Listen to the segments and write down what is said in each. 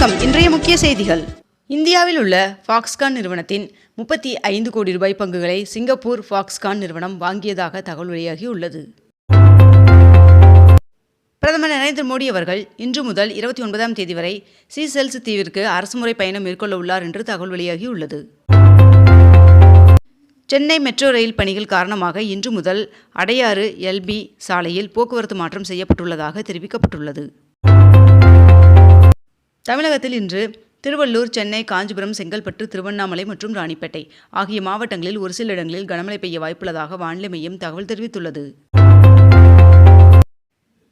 வணக்கம். இன்றைய முக்கிய செய்திகள். இந்தியாவில் உள்ள ஃபாக்ஸ்கான் நிறுவனத்தின் 35 கோடி ரூபாய் பங்குகளை சிங்கப்பூர் ஃபாக்ஸ்கான் நிறுவனம் வாங்கியதாக தகவல் வெளியாகியுள்ளது. பிரதமர் நரேந்திர மோடி அவர்கள் இன்று முதல் 29ஆம் தேதி வரை சீசெல்ஸ் தீவிற்கு அரசுமுறை பயணம் மேற்கொள்ள உள்ளார் என்று தகவல் வெளியாகியுள்ளது. சென்னை மெட்ரோ ரயில் பணிகள் காரணமாக இன்று முதல் அடையாறு எல்பி சாலையில் போக்குவரத்து மாற்றம் செய்யப்பட்டுள்ளதாக தெரிவிக்கப்பட்டுள்ளது. தமிழகத்தில் இன்று திருவள்ளூர், சென்னை, காஞ்சிபுரம், செங்கல்பட்டு, திருவண்ணாமலை மற்றும் ராணிப்பேட்டை ஆகிய மாவட்டங்களில் ஒரு சில இடங்களில் கனமழை பெய்ய வாய்ப்புள்ளதாக வானிலை மையம் தகவல் தெரிவித்துள்ளது.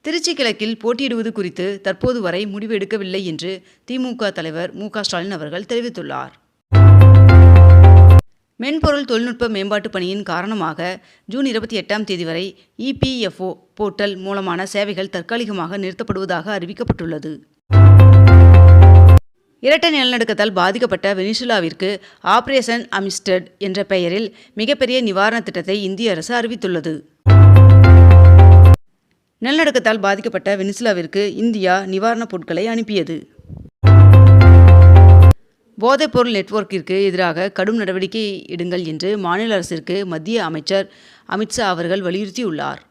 திருச்சி கிழக்கில் போட்டியிடுவது குறித்து தற்போது வரை முடிவு எடுக்கவில்லை என்று திமுக தலைவர் மு.க. ஸ்டாலின் அவர்கள் தெரிவித்துள்ளார். மென்பொருள் தொழில்நுட்ப மேம்பாட்டு பணியின் காரணமாக ஜூன் 28ஆம் தேதி வரை இபிஎஃப்ஓ போர்ட்டல் மூலமான சேவைகள் தற்காலிகமாக நிறுத்தப்படுவதாக அறிவிக்கப்பட்டுள்ளது. இரட்டை நிலநடுக்கத்தால் பாதிக்கப்பட்ட வெனிசுலாவிற்கு ஆபரேஷன் அமிஸ்டட் என்ற பெயரில் மிகப்பெரிய நிவாரண திட்டத்தை இந்திய அரசு அறிவித்துள்ளது. நிலநடுக்கத்தால் பாதிக்கப்பட்ட வெனிசுலாவிற்கு இந்தியா நிவாரணப் பொருட்களை அனுப்பியது. போதைப்பொருள் நெட்வொர்க்கிற்கு எதிராக கடும் நடவடிக்கை எடுங்கள் என்று மாநில அரசிற்கு மத்திய அமைச்சர் அமித்ஷா அவர்கள் வலியுறுத்தியுள்ளார்.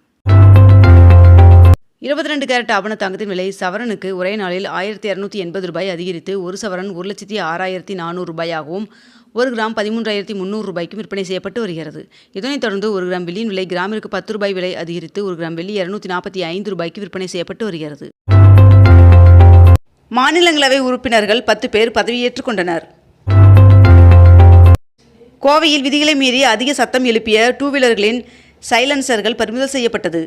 22 கேரட் ஆபண தங்கத்தின் விலை சவரனுக்கு ஒரே நாளில் 1280 ரூபாய் அதிகரித்து ஒரு சவரன் 1,06,400 ரூபாயாகவும் 1 கிராம் 13,300 ரூபாய்க்கும் விற்பனை செய்யப்பட்டு வருகிறது. இதனைத் தொடர்ந்து 1 கிராம் வெள்ளியின் விலை கிராமிற்கு 10 ரூபாய் விலை அதிகரித்து 1 கிராம் வெள்ளி 245 ரூபாய்க்கு விற்பனை செய்யப்பட்டு வருகிறது. மாநிலங்களவை உறுப்பினர்கள் 10 பேர் பதவியேற்றுக் கொண்டனர். கோவையில் விதிகளை மீறி அதிக சத்தம் எழுப்பிய 2 வீலர்களின் சைலன்சர்கள் பறிமுதல் செய்யப்பட்டது.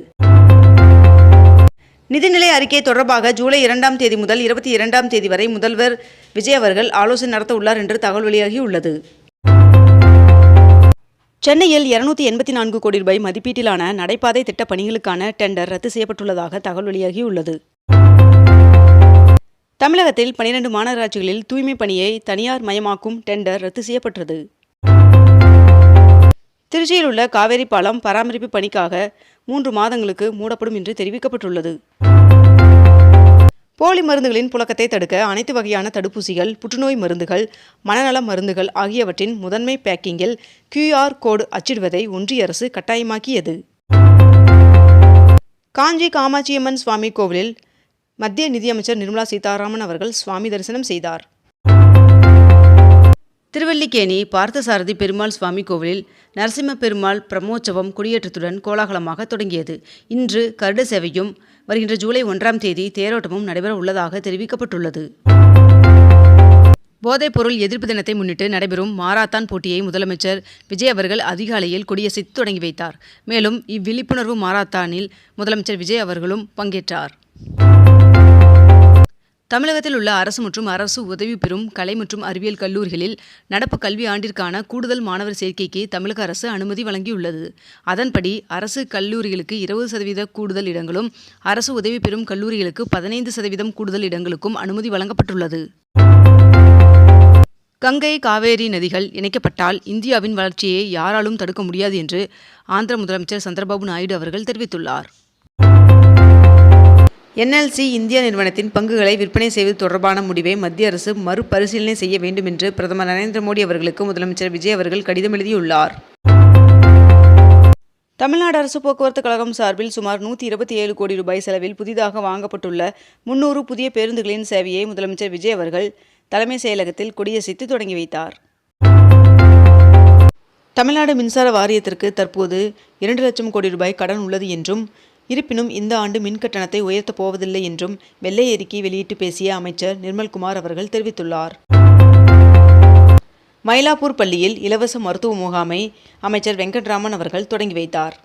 நிதிநிலை அறிக்கை தொடர்பாக ஜூலை 2ஆம் தேதி முதல் 22ஆம் தேதி வரை முதல்வர் விஜய் அவர்கள் ஆலோசனை நடத்த உள்ளார் என்று தகவல் வெளியாகியுள்ளது. சென்னையில் 284 கோடி ரூபாய் மதிப்பீட்டிலான நடைபாதை திட்ட பணிகளுக்கான டெண்டர் ரத்து செய்யப்பட்டுள்ளதாக தகவல் வெளியாகியுள்ளது. தமிழகத்தில் 12 மாநகராட்சிகளில் தூய்மை பணியை தனியார் மயமாக்கும் டெண்டர் ரத்து செய்யப்பட்டது. திருச்சியில் உள்ள காவேரி பாலம் பராமரிப்பு பணிக்காக 3 மாதங்களுக்கு மூடப்படும் என்று தெரிவிக்கப்பட்டுள்ளது. போலி மருந்துகளின் புழக்கத்தை தடுக்க அனைத்து வகையான தடுப்பூசிகள், புற்றுநோய் மருந்துகள், மனநல மருந்துகள் ஆகியவற்றின் முதன்மை பேக்கிங்கில் QR கோடு அச்சிடுவதை ஒன்றிய அரசு கட்டாயமாக்கியது. காஞ்சி காமாட்சியம்மன் சுவாமி கோவிலில் மத்திய நிதியமைச்சர் நிர்மலா சீதாராமன் அவர்கள் சுவாமி தரிசனம் செய்தார். திருவல்லிக்கேணி பார்த்தசாரதி பெருமாள் சுவாமி கோவிலில் நரசிம்ம பெருமாள் பிரம்மோற்சவம் கொடியேற்றத்துடன் கோலாகலமாக தொடங்கியது. இன்று கருட சேவையும் வருகின்ற ஜூலை 1ஆம் தேதி தேரோட்டமும் நடைபெற உள்ளதாக தெரிவிக்கப்பட்டுள்ளது. போதைப்பொருள் எதிர்ப்பு தினத்தை முன்னிட்டு நடைபெறும் மாரத்தான் போட்டியை முதலமைச்சர் விஜய் அவர்கள் அதிகாலையில் கொடியசைத்து தொடங்கி வைத்தார். மேலும் இவ்விழிப்புணர்வு மாரத்தானில் முதலமைச்சர் விஜய் அவர்களும் பங்கேற்றார். தமிழகத்தில் உள்ள அரசு மற்றும் அரசு உதவி பெறும் கலை மற்றும் அறிவியல் கல்லூரிகளில் நடப்பு கல்வி ஆண்டிற்கான கூடுதல் மாணவர் சேர்க்கைக்கு தமிழக அரசு அனுமதி வழங்கியுள்ளது. அதன்படி அரசு கல்லூரிகளுக்கு 20% கூடுதல் இடங்களும், அரசு உதவி பெறும் கல்லூரிகளுக்கு 15% கூடுதல் இடங்களுக்கும் அனுமதி வழங்கப்பட்டுள்ளது. கங்கை, காவேரி நதிகள் இணைக்கப்பட்டால் இந்தியாவின் வளர்ச்சியை யாராலும் தடுக்க முடியாது என்று ஆந்திர முதலமைச்சர் சந்திரபாபு நாயுடு அவர்கள் தெரிவித்துள்ளார். NLC இந்தியா நிறுவனத்தின் பங்குகளை விற்பனை செய்வது தொடர்பான முடிவை மத்திய அரசு மறுபரிசீலனை செய்ய வேண்டும் என்று பிரதமர் நரேந்திர மோடி அவர்களுக்கு முதலமைச்சர் விஜய் அவர்கள் கடிதம் எழுதியுள்ளார். தமிழ்நாடு அரசு போக்குவரத்து கழகம் சார்பில் சுமார் 127 கோடி ரூபாய் செலவில் புதிதாக வாங்கப்பட்டுள்ள 300 புதிய பேருந்துகளின் சேவையை முதலமைச்சர் விஜய் அவர்கள் தலைமை செயலகத்தில் கொடியசைத்து தொடங்கி வைத்தார். தமிழ்நாடு மின்சார வாரியத்திற்கு தற்போது 2 லட்சம் கோடி ரூபாய் கடன் உள்ளது என்றும், இருப்பினும் இந்த ஆண்டு மின் கட்டணத்தை உயர்த்தப் போவதில்லை என்றும் வெள்ளை அறிக்கை வெளியிட்டு பேசிய அமைச்சர் நிர்மல்குமார் அவர்கள் தெரிவித்துள்ளார். மயிலாப்பூர் பள்ளியில் இலவச மருத்துவ முகாமை அமைச்சர் வெங்கட்ராமன் அவர்கள் தொடங்கி வைத்தார்.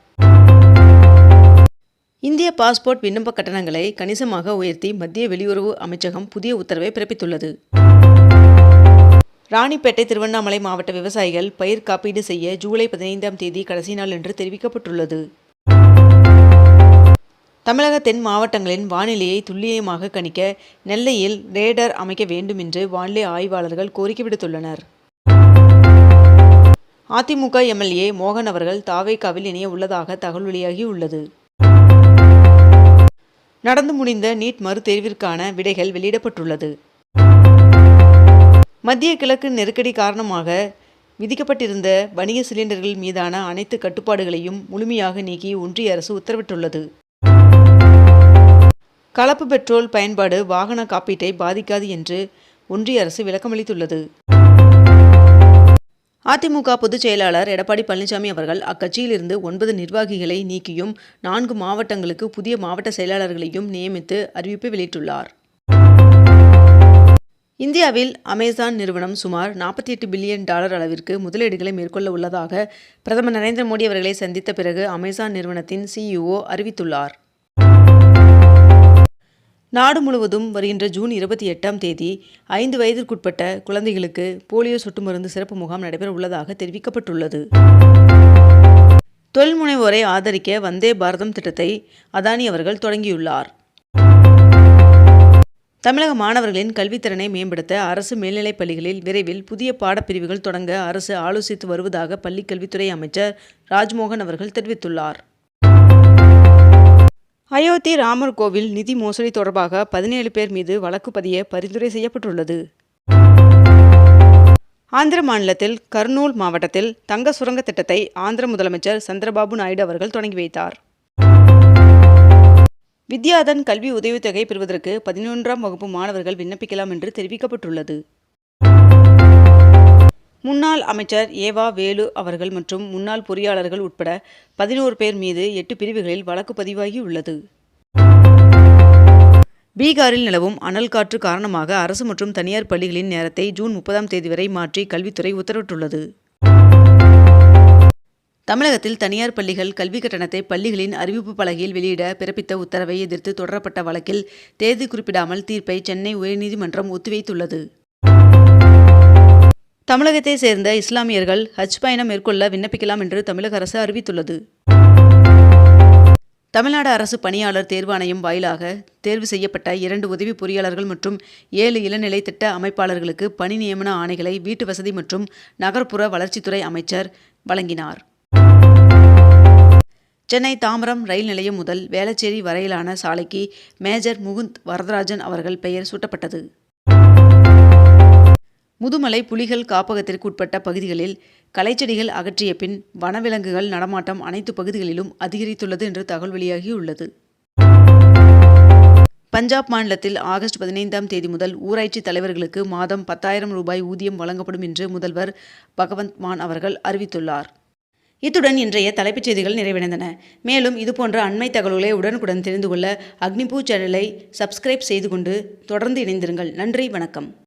இந்திய பாஸ்போர்ட் விண்ணப்ப கட்டணங்களை கணிசமாக உயர்த்தி மத்திய வெளியுறவு அமைச்சகம் புதிய உத்தரவை பிறப்பித்துள்ளது. ராணிப்பேட்டை, திருவண்ணாமலை மாவட்ட விவசாயிகள் பயிர் காப்பீடு செய்ய ஜூலை 15ஆம் தேதி கடைசி நாள் என்று தெரிவிக்கப்பட்டுள்ளது. தமிழக தென் மாவட்டங்களின் வானிலையை துல்லியமாக கணிக்க நெல்லையில் ரேடார் அமைக்க வேண்டும் என்று வானிலை ஆய்வாளர்கள் கோரிக்கை விடுத்துள்ளனர். அதிமுக MLA மோகன் அவர்கள் தாவேகாவில் இணைய உள்ளதாக தகவல் வெளியாகியுள்ளது. நடந்து முடிந்த நீட் மறுதேர்விற்கான விடைகள் வெளியிடப்பட்டுள்ளது. மத்திய கிழக்கு நெருக்கடி காரணமாக விதிக்கப்பட்டிருந்த வணிக சிலிண்டர்கள் மீதான அனைத்து கட்டுப்பாடுகளையும் முழுமையாக நீக்கி ஒன்றிய அரசு உத்தரவிட்டுள்ளது. கலப்பு பெட்ரோல் பயன்பாடு வாகன காப்பீட்டை பாதிக்காது என்று ஒன்றிய அரசு விளக்கமளித்துள்ளது. அதிமுக பொதுச் செயலாளர் எடப்பாடி பழனிசாமி அவர்கள் அக்கட்சியிலிருந்து 9 நிர்வாகிகளை நீக்கியும் 4 மாவட்டங்களுக்கு புதிய மாவட்ட செயலாளர்களையும் நியமித்து அறிவிப்பை வெளியிட்டுள்ளார். இந்தியாவில் அமேசான் நிறுவனம் சுமார் $48 பில்லியன் அளவிற்கு முதலீடுகளை மேற்கொள்ள உள்ளதாக பிரதமர் நரேந்திர மோடி அவர்களை சந்தித்த பிறகு அமேசான் நிறுவனத்தின் CEO அறிவித்துள்ளார். நாடு முழுவதும் வருகின்ற ஜூன் 28ஆம் தேதி 5 வயதிற்குட்பட்ட குழந்தைகளுக்கு போலியோ சொட்டு மருந்து சிறப்பு முகாம் நடைபெற உள்ளதாக தெரிவிக்கப்பட்டுள்ளது. தொழில் முனைவோரை ஆதரிக்க வந்தே பாரதம் திட்டத்தை அதானி அவர்கள் தொடங்கியுள்ளார். தமிழக மாணவர்களின் கல்வித்திறனை மேம்படுத்த அரசு மேல்நிலைப் பள்ளிகளில் விரைவில் புதிய பாடப்பிரிவுகள் தொடங்க அரசு ஆலோசித்து வருவதாக பள்ளிக்கல்வித்துறை அமைச்சர் ராஜ்மோகன் அவர்கள் தெரிவித்துள்ளார். அயோத்தி ராமர் கோவில் நிதி மோசடி தொடர்பாக 17 பேர் மீது வழக்கு பதிய பரிந்துரை செய்யப்பட்டுள்ளது. ஆந்திர மாநிலத்தில் கர்னூல் மாவட்டத்தில் தங்க சுரங்க திட்டத்தை ஆந்திர முதலமைச்சர் சந்திரபாபு நாயுடு அவர்கள் தொடங்கி வைத்தார். வித்யாதன் கல்வி உதவித்தொகை பெறுவதற்கு 11ஆம் வகுப்பு மாணவர்கள் விண்ணப்பிக்கலாம் என்று தெரிவிக்கப்பட்டுள்ளது. முன்னாள் அமைச்சர் ஏவா வேலு அவர்கள் மற்றும் முன்னாள் பொறியாளர்கள் உட்பட 11 பேர் மீது 8 பிரிவுகளில் வழக்கு பதிவாகி உள்ளது. பீகாரில் நிலவும் அனல் காற்று காரணமாக அரசு மற்றும் தனியார் பள்ளிகளின் நேரத்தை ஜூன் 30ஆம் தேதி வரை மாற்றி கல்வித்துறை உத்தரவிட்டுள்ளது. தமிழகத்தில் தனியார் பள்ளிகள் கல்வி கட்டணத்தை பள்ளிகளின் அறிவிப்பு பலகையில் வெளியிட பிறப்பித்த உத்தரவை எதிர்த்து தொடரப்பட்ட வழக்கில் தேதி குறிப்பிடாமல் தீர்ப்பை சென்னை உயர்நீதிமன்றம் ஒத்திவைத்துள்ளது. தமிழகத்தை சேர்ந்த இஸ்லாமியர்கள் ஹஜ் பயணம் மேற்கொள்ள விண்ணப்பிக்கலாம் என்று தமிழக அரசு அறிவித்துள்ளது. தமிழ்நாடு அரசு பணியாளர் தேர்வாணையம் வாயிலாக தேர்வு செய்யப்பட்ட 2 உதவி பொறியாளர்கள் மற்றும் 7 இளநிலை திட்ட அமைப்பாளர்களுக்கு பணி நியமன ஆணைகளை வீட்டு வசதி மற்றும் நகர்ப்புற வளர்ச்சித்துறை அமைச்சர் வழங்கினார். சென்னை தாம்பரம் ரயில் நிலையம் முதல் வேளச்சேரி வரையிலான சாலைக்கு மேஜர் முகுந்த் வரதராஜன் அவர்கள் பெயர் சூட்டப்பட்டது. முதுமலை புலிகள் காப்பகத்திற்கு உட்பட்ட பகுதிகளில் களைச்செடிகள் அகற்றிய பின் வனவிலங்குகள் நடமாட்டம் அனைத்து பகுதிகளிலும் அதிகரித்துள்ளது என்று தகவல் வெளியாகியுள்ளது. பஞ்சாப் மாநிலத்தில் ஆகஸ்ட் 15ஆம் தேதி முதல் ஊராட்சி தலைவர்களுக்கு மாதம் 10,000 ரூபாய் ஊதியம் வழங்கப்படும் என்று முதல்வர் பகவந்த் மான் அவர்கள் அறிவித்துள்ளார். இத்துடன் இன்றைய தலைப்புச் செய்திகள் நிறைவடைந்தன. மேலும் இதுபோன்ற அண்மை தகவல்களை உடனுக்குடன் தெரிந்து கொள்ள அக்னிபூ சேனலை சப்ஸ்கிரைப் செய்து கொண்டு தொடர்ந்து இணைந்திருங்கள். நன்றி, வணக்கம்.